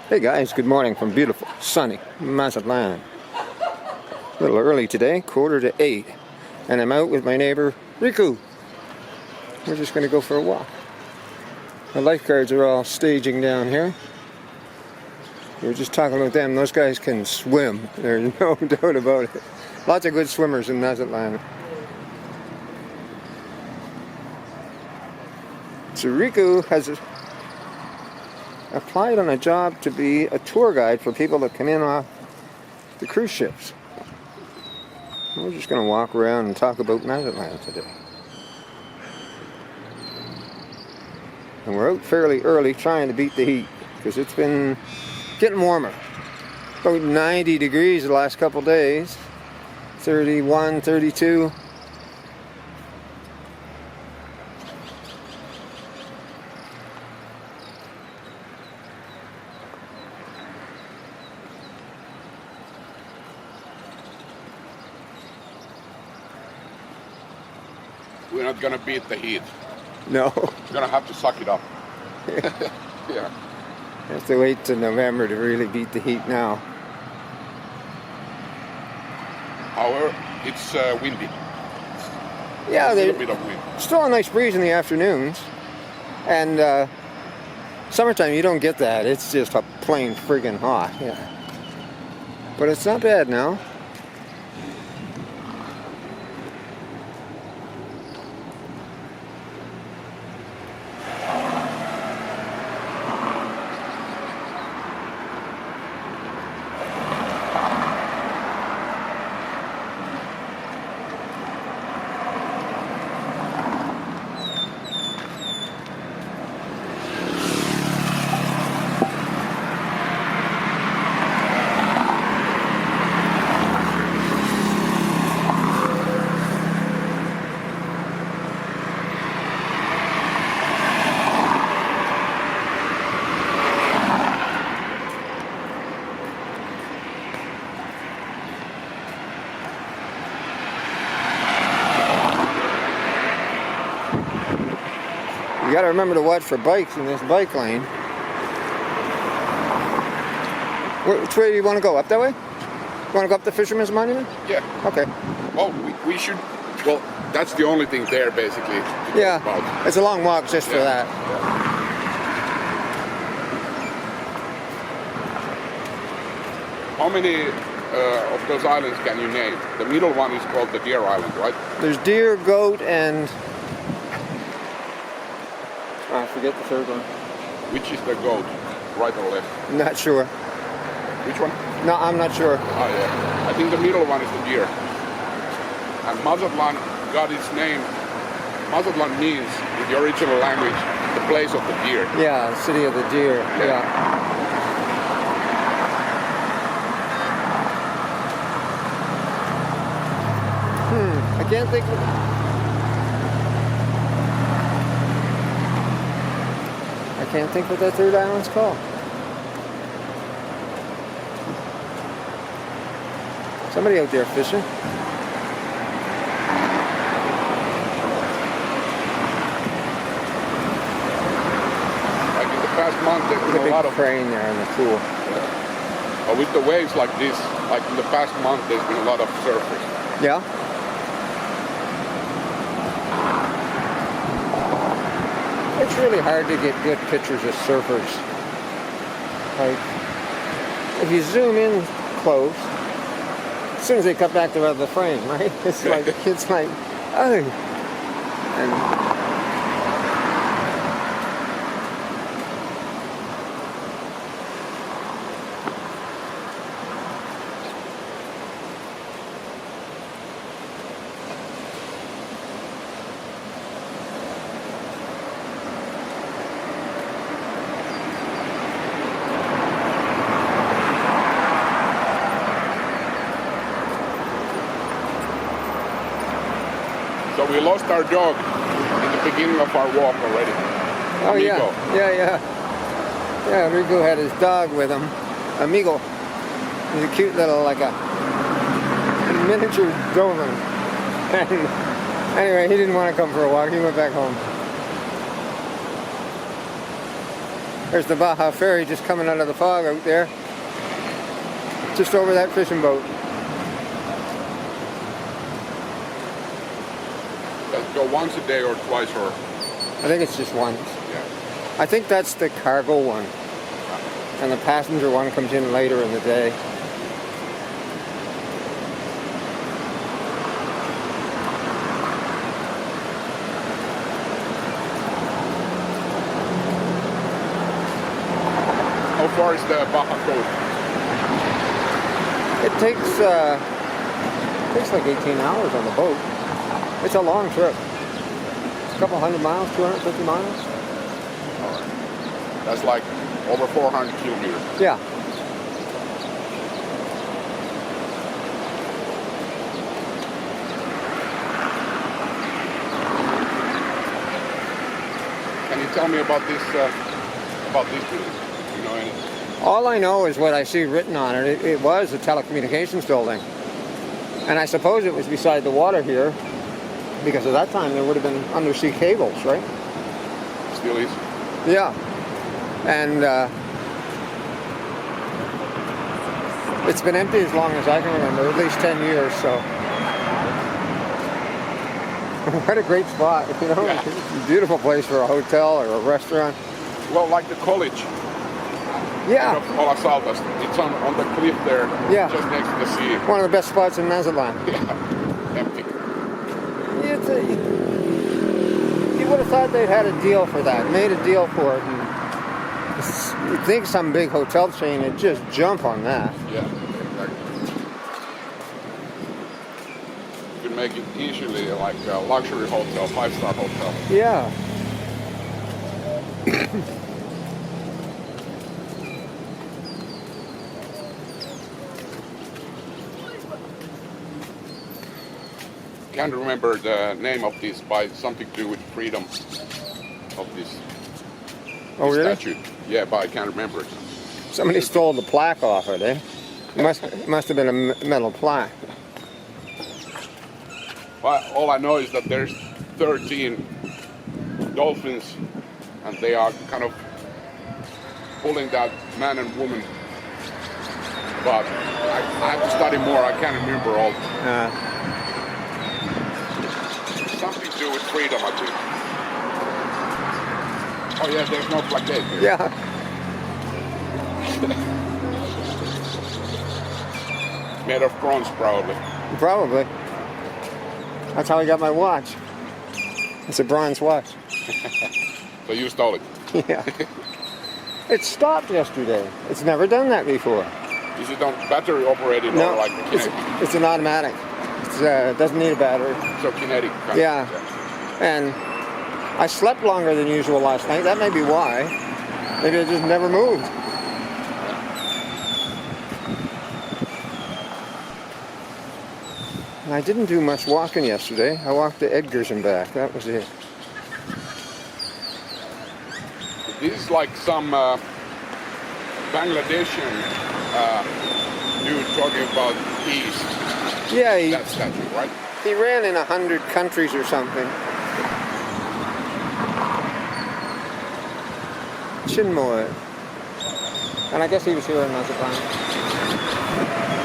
Hey guys, good morning from beautiful, sunny Mazatlan. A little early today, 7:45, and I'm out with my neighbour Riku. We're just going to go for a walk. The lifeguards are all staging down here. We were just talking about them. Those guys can swim. There's no doubt about it. Lots of good swimmers in Mazatlan. So Riku has applied on a job to be a tour guide for people that come in off the cruise ships. We're just going to walk around and talk about Mazatlan today. And we're out fairly early trying to beat the heat because it's been getting warmer. About 90 degrees the last couple days. 31, 32. We're not gonna beat the heat. No. We're gonna have to suck it up. Yeah. Have to wait till November to really beat the heat now. However, it's windy. Yeah, A little there's bit of wind. still a nice breeze in the afternoons. And summertime you don't get that. It's just a plain friggin' hot. Yeah. But it's not bad now. You gotta remember to watch for bikes in this bike lane. Which way do you want to go? Up that way? You want to go up the Fisherman's Monument? Yeah. Okay. Well, we should. Well, that's the only thing there, basically. to talk Yeah. about. It's a long walk just for that. How many of those islands can you name? The middle one is called the Deer Island, right? There's deer, goat, and I forget the third one. Which is the goat, right or left? Not sure. Which one? No, I'm not sure. Oh yeah. I think the middle one is the deer. And Mazatlan got its name. Mazatlan means, in the original language, the place of the deer. Yeah, the city of the deer. Yeah. I can't think of I can't think what that third island's called. Somebody out there fishing. Like in the past month, there's There's a been a big lot of. crane there in the pool. But with the waves like this, like in the past month, there's been a lot of surfers. Yeah? It's really hard to get good pictures of surfers. Like, if you zoom in close, as soon as they cut back to the frame, right? It's like, oh. And So we lost our dog in the beginning of our walk already. oh Amigo. yeah, Riku had his dog with him, Amigo. He's a cute little, like a miniature Doberman. And anyway, he didn't want to come for a walk. He went back home. There's the Baja Ferry just coming out of the fog out there. Just over that fishing boat. Does it go once a day or twice or? I think it's just once. Yeah. I think that's the cargo one. And the passenger one comes in later in the day. How far is the Baja coast? It takes like 18 hours on the boat. It's a long trip. It's a couple hundred miles, 250 miles. All right. That's like over 400 kilometers. Yeah. Can you tell me about this building? You know anything? All I know is what I see written on it. It was a telecommunications building. And I suppose it was beside the water here, because at that time there would have been undersea cables, right? Still is. Yeah. And it's been empty as long as I can remember, at least 10 years, so. What a great spot, you know? Yeah. It's a beautiful place for a hotel or a restaurant. Well, like the college. Yeah. Of Saltas. It's on the cliff there, Yeah. just next to the sea. One of the best spots in Mazatlan. Yeah, empty. You would have thought they'd had a deal for that, made a deal for it. And you'd think some big hotel chain would just jump on that. Yeah, exactly. You can make it easily like a luxury hotel, 5-star hotel. Yeah. Can't remember the name of this by something to do with freedom of this Oh, really? statue. Yeah, but I can't remember it. Somebody stole the plaque off it, eh? It must have been a metal plaque. Well, all I know is that there's 13 dolphins, and they are kind of pulling that man and woman. But I have to study more. I can't remember all. Something to do with freedom, I think. Oh yeah, there's no plaquette here. Yeah. Made of bronze, probably. Probably. That's how I got my watch. It's a bronze watch. So you stole it. Yeah. It stopped yesterday. It's never done that before. Is it on battery operated No, or like kinetic? it's an automatic. It doesn't need a battery. So kinetic. Kind Yeah. of, And I slept longer than usual last night. That may be why. Maybe it just never moved. And I didn't do much walking yesterday. I walked to Edgar's and back. That was it. This is like some Bangladeshian dude talking about peace. Yeah, That statue, right? he ran in 100 countries or something. Chinmoy. And I guess he was here in Mazatlan.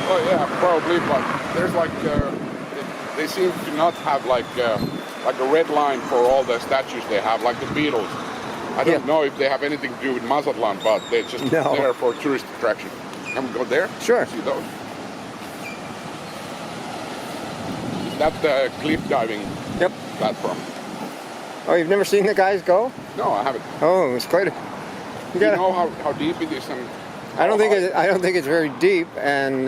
Oh yeah, probably. But there's like they seem to not have like a red line for all the statues they have, like the Beatles. I don't know if they have anything to do with Mazatlan, but they're just there for tourist attraction. Can we go there? Sure. See those? Is that the cliff diving platform? Oh, you've never seen the guys go? No, I haven't. Oh, it's quite a... Do you know how deep it is? And I don't think it's very deep, and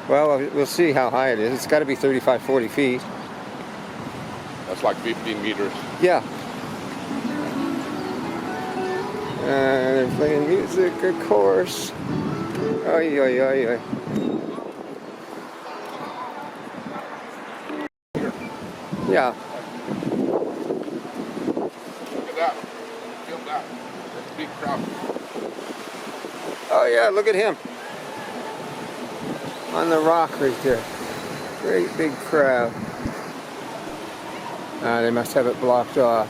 well, we'll see how high it is. It's got to be 35, 40 feet. That's like 15 meters. Yeah. They're playing music, of course. Oy, oy, oy, oy. Yeah. Look at that. Feel that. That's a big crowd. Oh yeah, look at him. On the rock right there. Great big crowd. They must have it blocked off.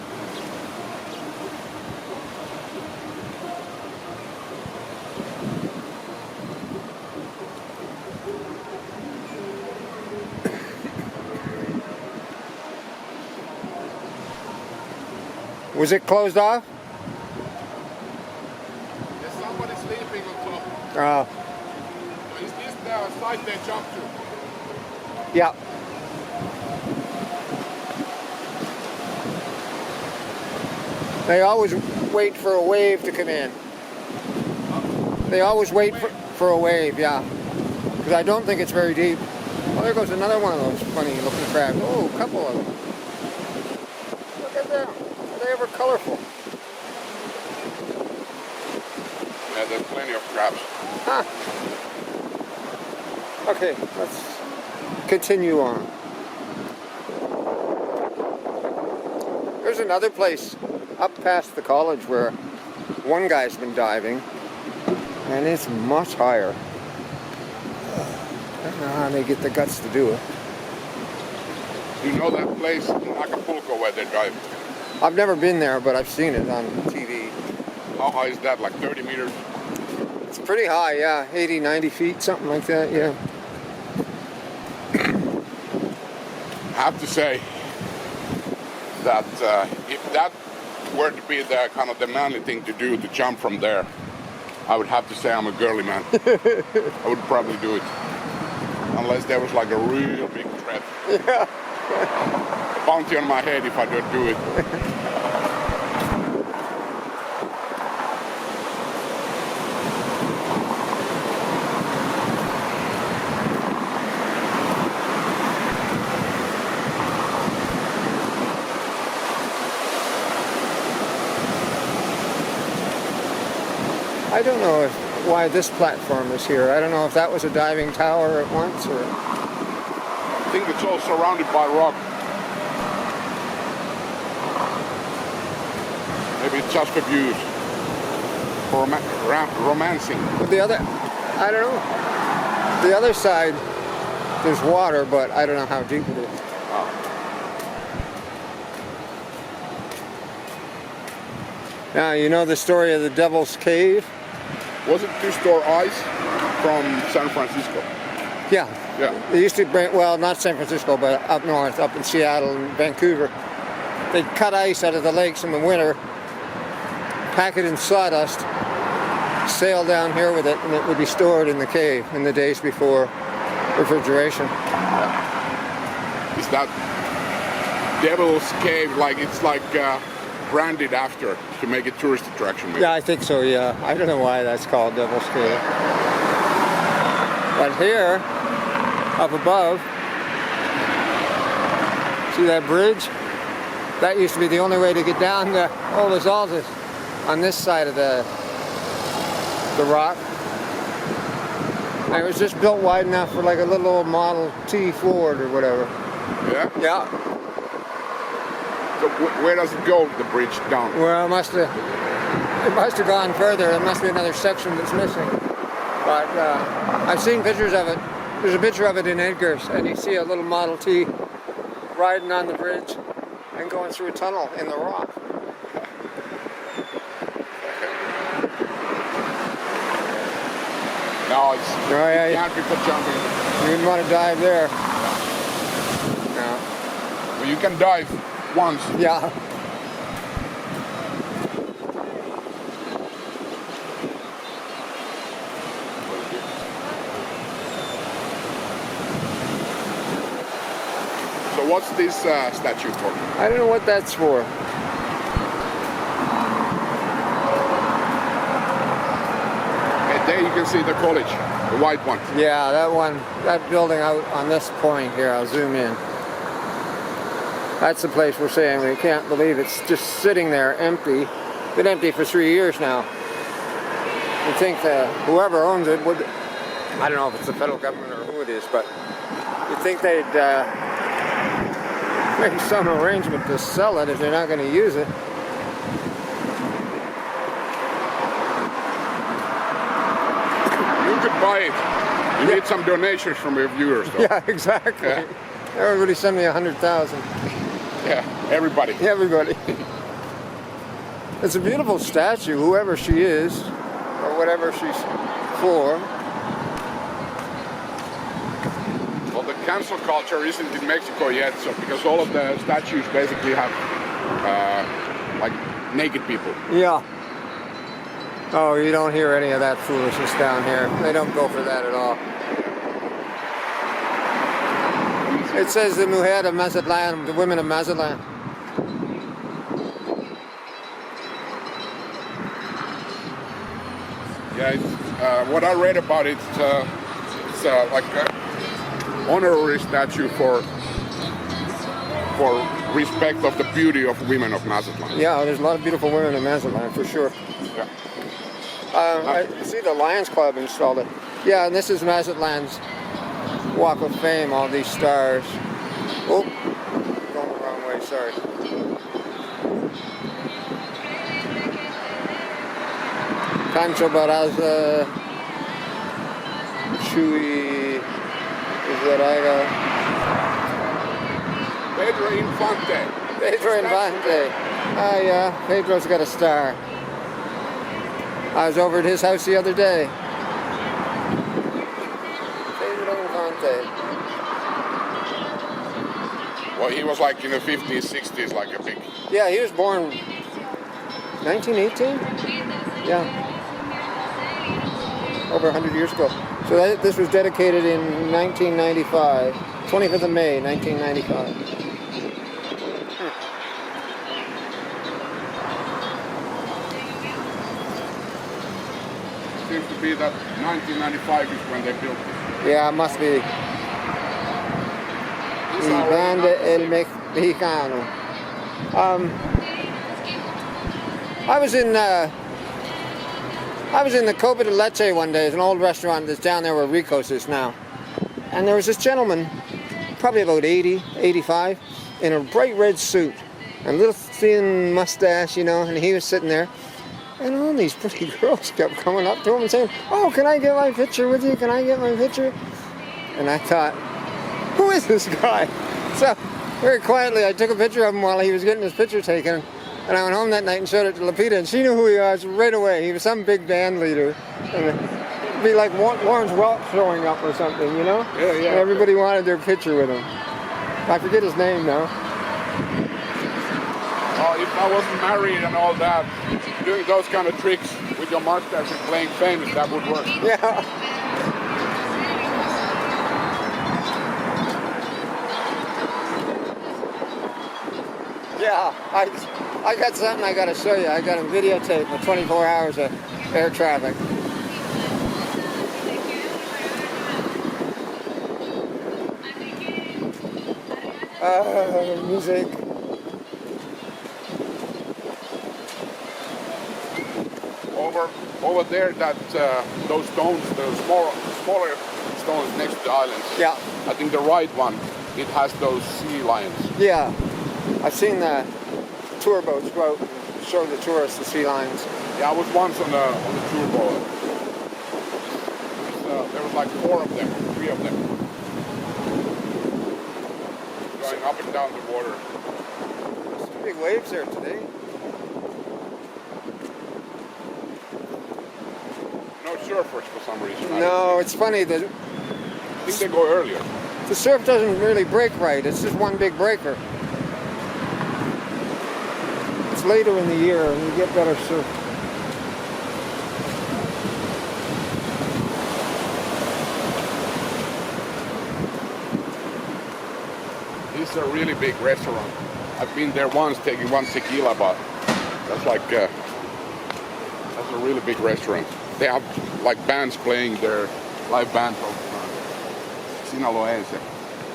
Was it closed off? There's somebody sleeping on top. Oh, Is this the site they jumped to? yeah. They always wait for a wave to come in. They always wait for a wave, yeah. Because I don't think it's very deep. Oh, there goes another one of those funny looking crabs. Oh, a couple of them. Look at them. Are they ever colorful? Yeah, there's plenty of crabs. Huh. Okay, let's continue on. There's another place up past the college where one guy's been diving, and it's much higher. I don't know how they get the guts to do it. You know that place in Acapulco where they dive? I've never been there, but I've seen it on TV. How high is that? Like 30 meters? It's pretty high, yeah, 80, 90 feet, something like that, yeah. I have to say that if that were to be the kind of the manly thing to do, to jump from there, I would have to say I'm a girly man. I would probably do it. Unless there was like a real big threat. Yeah. Bounty on my head if I don't do it. I don't know why this platform is here. I don't know if that was a diving tower at once or... I think it's all surrounded by rock. Maybe it's just for views. For romancing. But the other, I don't know. The other side, there's water, but I don't know how deep it is. Oh. Now, you know the story of the Devil's Cave? Was it to store ice from San Francisco? Yeah. Yeah. They used to bring, well, not San Francisco, but up north, up in Seattle and Vancouver. They'd cut ice out of the lakes in the winter, pack it in sawdust, sail down here with it, and it would be stored in the cave in the days before refrigeration. Is that Devil's Cave, like it's like branded after to make it tourist attraction? Maybe? Yeah, I think so, yeah. I don't know why that's called Devil's Cave. But here, up above, see that bridge? That used to be the only way to get down to Olas Altas on this side of the rock. And it was just built wide enough for like a little old Model T Ford or whatever. Yeah? Yeah. So where does it go, the bridge down? Well, it must have gone further. There must be another section that's missing. But I've seen pictures of it. There's a picture of it in Edgar's, and you see a little Model T riding on the bridge and going through a tunnel in the rock. No, it's yeah, can't be for jumping. You wouldn't want to dive there. No. Well, you can dive once. Yeah. So what's this statue for? I don't know what that's for. And there you can see the college, the white one. Yeah, that one, that building out on this point here, I'll zoom in. That's the place we're saying we can't believe it's just sitting there empty. Been empty for 3 years now. You think whoever owns it would, I don't know if it's the federal government or who it is, but you'd think they'd make some arrangement to sell it if they're not going to use it. You could buy it. You need some donations from your viewers, though. Yeah, exactly. Yeah. Everybody send me 100,000. Yeah, everybody. Everybody. It's a beautiful statue, whoever she is, or whatever she's for. Well, the cancel culture isn't in Mexico yet, so because all of the statues basically have like naked people. Yeah. Oh, you don't hear any of that foolishness down here. They don't go for that at all. It says the mujer of Mazatlan, the women of Mazatlan. Yeah, what I read about it, it's like an honorary statue for respect of the beauty of women of Mazatlan. Yeah, there's a lot of beautiful women in Mazatlan for sure. Yeah. I see the Lions Club installed it. Yeah, and this is Mazatlan's Walk of Fame, all these stars. Oh, going the wrong way, sorry. Pancho Barraza, Chuy, Zaraga. Pedro Infante. Pedro Infante. Ah, yeah, Pedro's got a star. I was over at his house the other day. Pedro Infante. Well, he was like in the 50s, 60s, like a big. Yeah, he was born 1918? Yeah. Over 100 years ago. So this was dedicated in 1995. 25th of May, 1995. Seems to be that 1995 is when they built it. Yeah, it must be. Grande El Mexicano. I was in the Copa de Leche one day. It's an old restaurant that's down there where Rico's is now. And there was this gentleman, probably about 80, 85, in a bright red suit and a little thin mustache, you know, and he was sitting there. And all these pretty girls kept coming up to him and saying, "Oh, can I get my picture with you? Can I get my picture?" And I thought, who is this guy? So very quietly I took a picture of him while he was getting his picture taken. And I went home that night and showed it to Lupita, and she knew who he was right away. He was some big band leader. And it'd be like Lawrence Welk showing up or something, you know? Yeah, yeah. And everybody wanted their picture with him. I forget his name now. Oh, if I wasn't married and all that, doing those kind of tricks with your mustache and playing famous, that would work. Yeah. Yeah, I got something I got to show you. I got a videotape for 24 hours of air traffic. Music. Over there, that those stones, the smaller stones next to the islands. Yeah. I think the right one, it has those sea lions. Yeah. I've seen the tour boats go out and show the tourists the sea lions. Yeah, I was once on the tour boat. There was like 4 of them, 3 of them, going up and down the water. Some big waves there today. No surfers for some reason. No, it's funny. I think they go earlier. The surf doesn't really break right. It's just one big breaker. It's later in the year and you get better surf. This is a really big restaurant. I've been there once taking one tequila, but that's like that's a really big restaurant. They have like bands playing their live band from Sinaloense.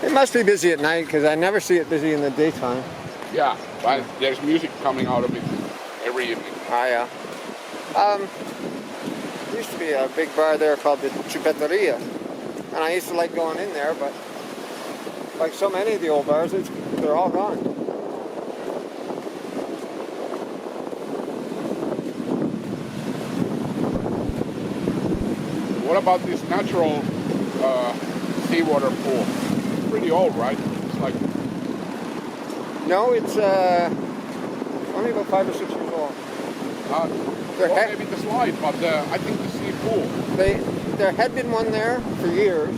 It must be busy at night because I never see it busy in the daytime. Yeah, but there's music coming out of it every evening. Ah, yeah. There used to be a big bar there called the Chupeteria, and I used to like going in there, but like so many of the old bars, they're all gone. What about this natural seawater pool? It's pretty old, right? It's like No, it's only about 5 or 6 years old. well, maybe the slide, but I think the sea pool. There had been one there for years,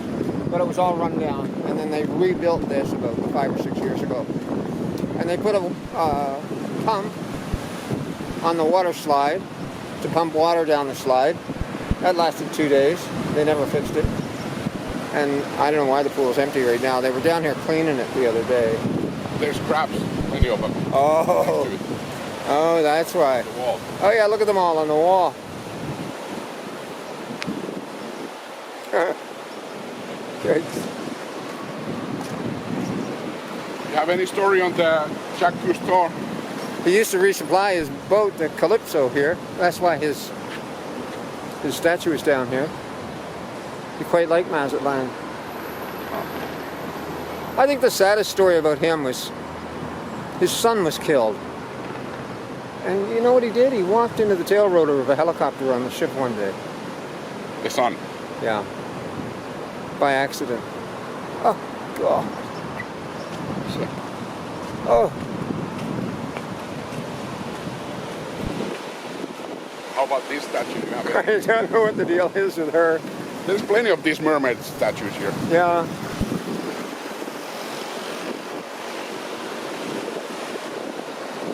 but it was all run down, and then they rebuilt this about 5 or 6 years ago. And they put a pump on the water slide to pump water down the slide. That lasted 2 days. They never fixed it. And I don't know why the pool's empty right now. They were down here cleaning it the other day. There's crabs, plenty of them. Oh, oh, that's why. The wall. Oh yeah, look at them all on the wall. Good. You have any story on the Jacques Cousteau? He used to resupply his boat, the Calypso, here. That's why his statue is down here. He quite liked Mazatlan. I think the saddest story about him was his son was killed. And you know what he did? He walked into the tail rotor of a helicopter on the ship one day. The sun. Yeah. By accident. Oh, God. Oh. How about this statue? You have I don't know what the deal is with her. There's plenty of these mermaid statues here. Yeah.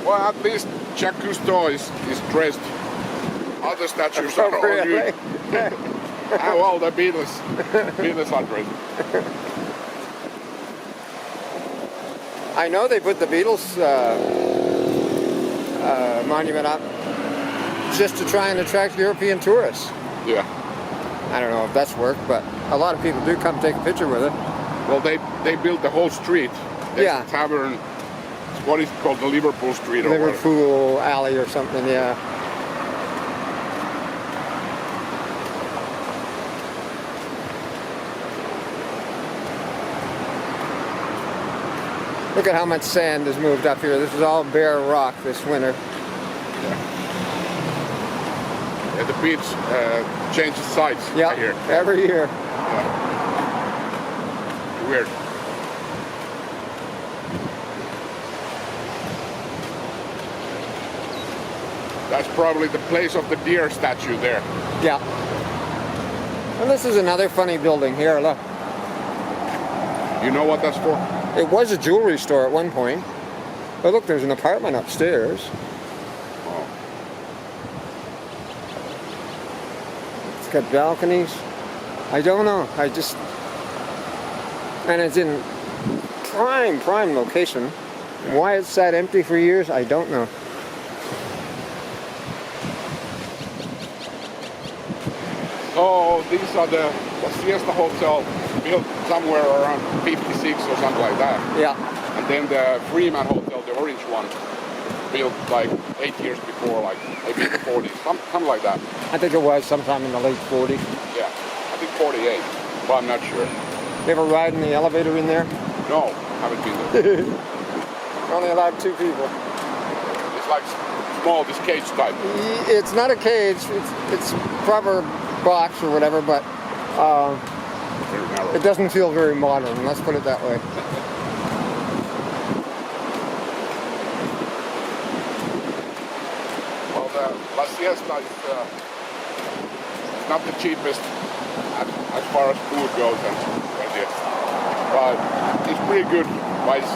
Well, at least Jacques Cousteau is dressed. Other statues are all Really? nude. Ah, well, the Beatles are dressed. I know they put the Beatles monument up just to try and attract European tourists. Yeah. I don't know if that's worked, but a lot of people do come take a picture with it. Well, they built the whole street. There's Yeah. a tavern. What is it called? The Liverpool Street or whatever. Liverpool Alley or something, yeah. Look at how much sand has moved up here. This is all bare rock this winter. Yeah, the beach changes sides Yeah, here. every year. Weird. That's probably the place of the deer statue there. Yeah. And this is another funny building here, look. You know what that's for? It was a jewelry store at one point. But look, there's an apartment upstairs. Oh. It's got balconies. I don't know. And it's in prime location. Why it's sat empty for years, I don't know. Oh, these are the Siesta Hotel built somewhere around 56 or something like that. Yeah. And then the Freeman Hotel, the orange one, built like 8 years before, like maybe in the 40s, something like that. I think it was sometime in the late 40s. Yeah, I think 48, but I'm not sure. You ever ride in the elevator in there? No, haven't been there. Only allowed 2 people. It's like small, this cage type. It's not a cage. It's proper box or whatever, but Very narrow. it doesn't feel very modern. Let's put it that way. Well, the La Siesta is not the cheapest as far as food goes, but it's pretty good. But it's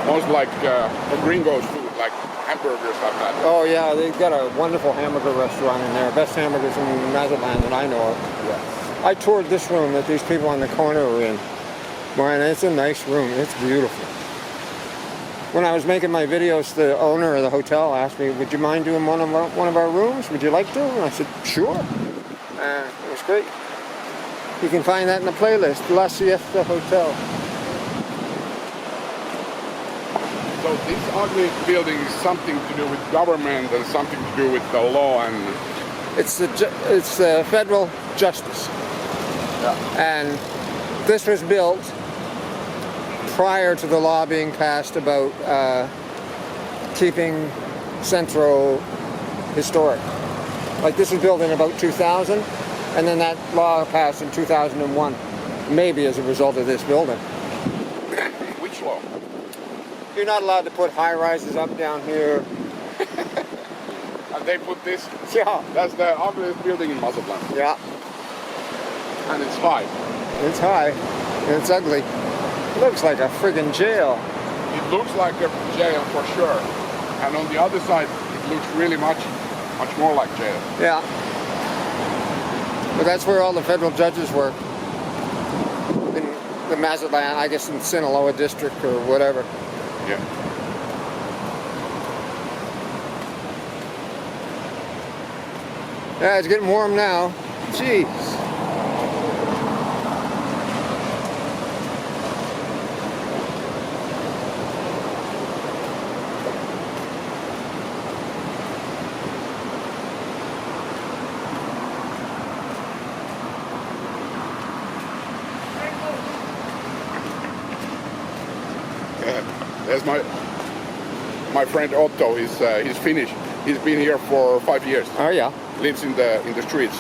most like for gringos food, like hamburgers like that. Oh yeah, they've got a wonderful hamburger restaurant in there. Best hamburgers in Mazatlan that I know of. Yeah. I toured this room that these people on the corner are in. Man, it's a nice room. It's beautiful. When I was making my videos, the owner of the hotel asked me, would you mind doing one of our rooms? Would you like to? And I said, sure. It was great. You can find that in the playlist, La Siesta Hotel. So this ugly building is something to do with government and something to do with the law and... It's the federal justice. Yeah. And this was built prior to the law being passed about keeping Centro historic. Like this was built in about 2000, and then that law passed in 2001, maybe as a result of this building. Which law? You're not allowed to put high-rises up down here. And they put this? Yeah. That's the ugliest building in Mazatlan. Yeah. And it's high. It's high. And it's ugly. Looks like a friggin' jail. It looks like a jail for sure. And on the other side, it looks really much more like jail. Yeah. But that's where all the federal judges work. In the Mazatlan, I guess in Sinaloa district or whatever. Yeah. Yeah, it's getting warm now. Jeez. There's my friend Otto. He's Finnish. He's been here for 5 years. Oh yeah. Lives in the streets.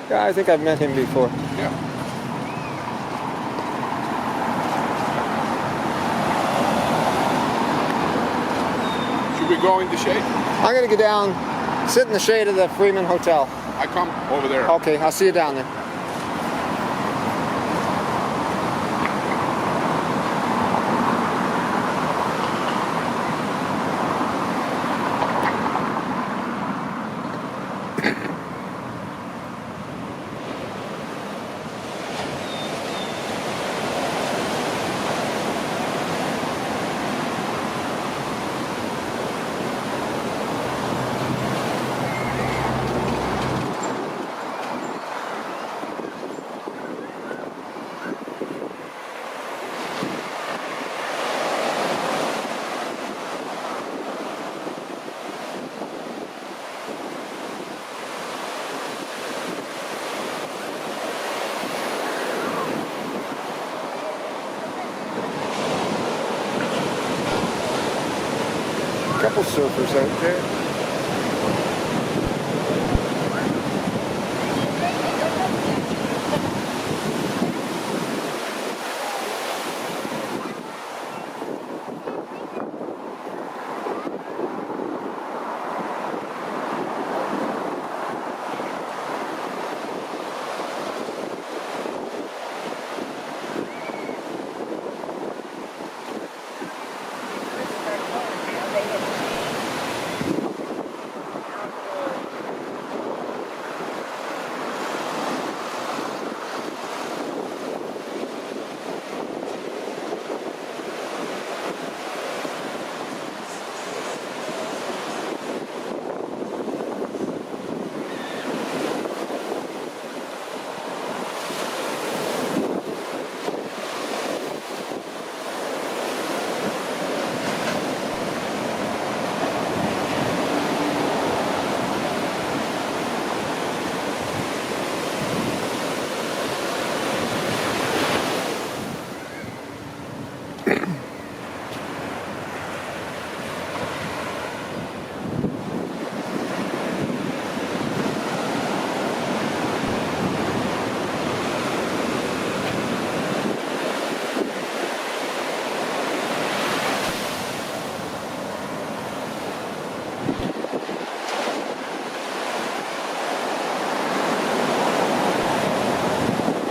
Yeah, I think I've met him before. Yeah. Should we go in the shade? I'm gonna go down, sit in the shade of the Freeman Hotel. I come over there. Okay, I'll see you down there. Couple surfers out there.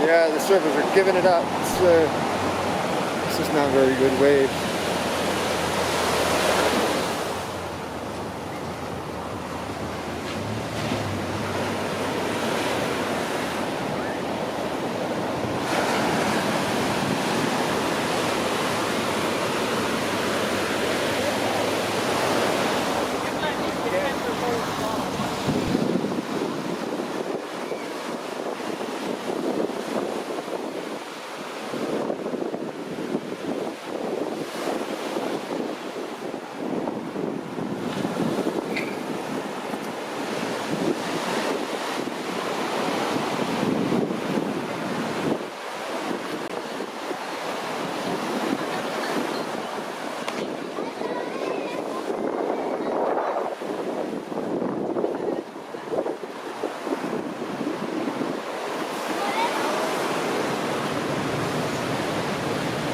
Yeah, the surfers are giving it up. This is not a very good wave.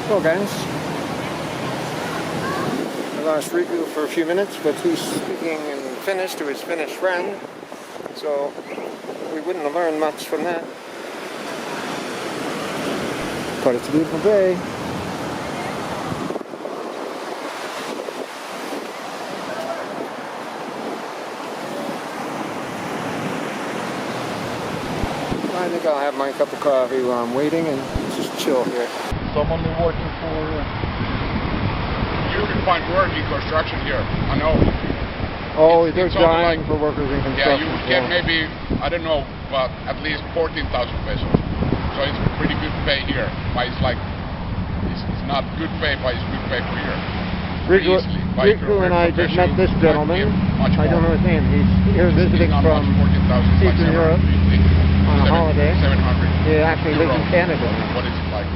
Well guys, I lost Riku for a few minutes, but he's speaking in Finnish to his Finnish friend, so we wouldn't have learned much from that. But it's a beautiful day. I think I'll have my cup of coffee while I'm waiting and just chill here. So I'm only working for... You can find work in construction here. I know. Oh, It's- they're it's only dying like- for workers in Yeah, construction. you would get maybe, I don't know, but at least 14,000 pesos. So it's pretty good pay here. But it's like, it's not good pay, but it's good pay for here. Riku, Easily. But if you're Riku and I just met professional, this might gentleman. get much I don't know more. his name. He's here visiting It's not from much, 14,000, it's like Eastern Europe 750, on a holiday. 700. He actually lives in euros. Canada. What is it like?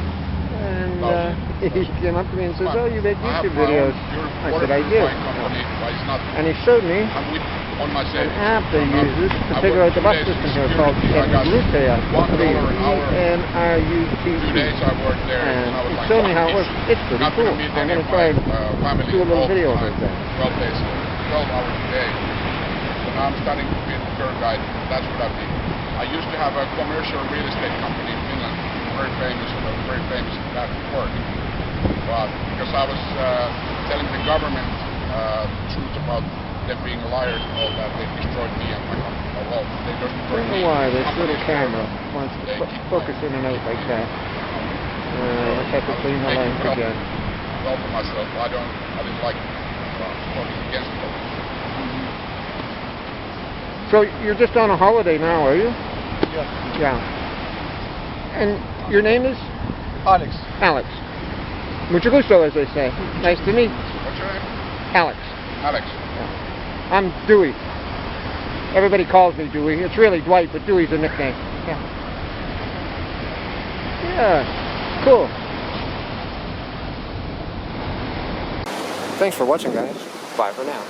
And he came up to me and says, "Oh, you make I have YouTube my videos." own I said, "I do." purifying company, but it's not. And he showed me I'm with on my an savings. app they I'm not- use to I figure out work the 2 bus days system in here called security. I got Enrutea. $1 an hour. E-N-R-U-T-E. 2 days I worked there. And I was he like, showed me how it "Wow, works. It's pretty not cool. gonna meet I'm any going to of try my, and family do a little all the video of time. it then. 12 days, 12 hours a day. So now I'm starting to be a tour guide. That's what I've been. I used to have a commercial real estate company in Finland, very famous in that work. But because I was telling the government the truth about them being liars and all that, they destroyed me and my company. Well, they just I destroyed don't me. know why this Company little camera wants they to keep focus in and out like that. Let's have to clean the lens again. Well for myself, I didn't like talking against them. So you're just on a holiday now, are you? Yeah. Yeah. And your name is? Alex. Alex. Mucho gusto, as they say. Nice to meet What's your name? Alex. Alex. I'm Dewey. Everybody calls me Dewey. It's really Dwight, but Dewey's a nickname. Yeah. Yeah. Cool. Thanks for watching, guys. Bye for now.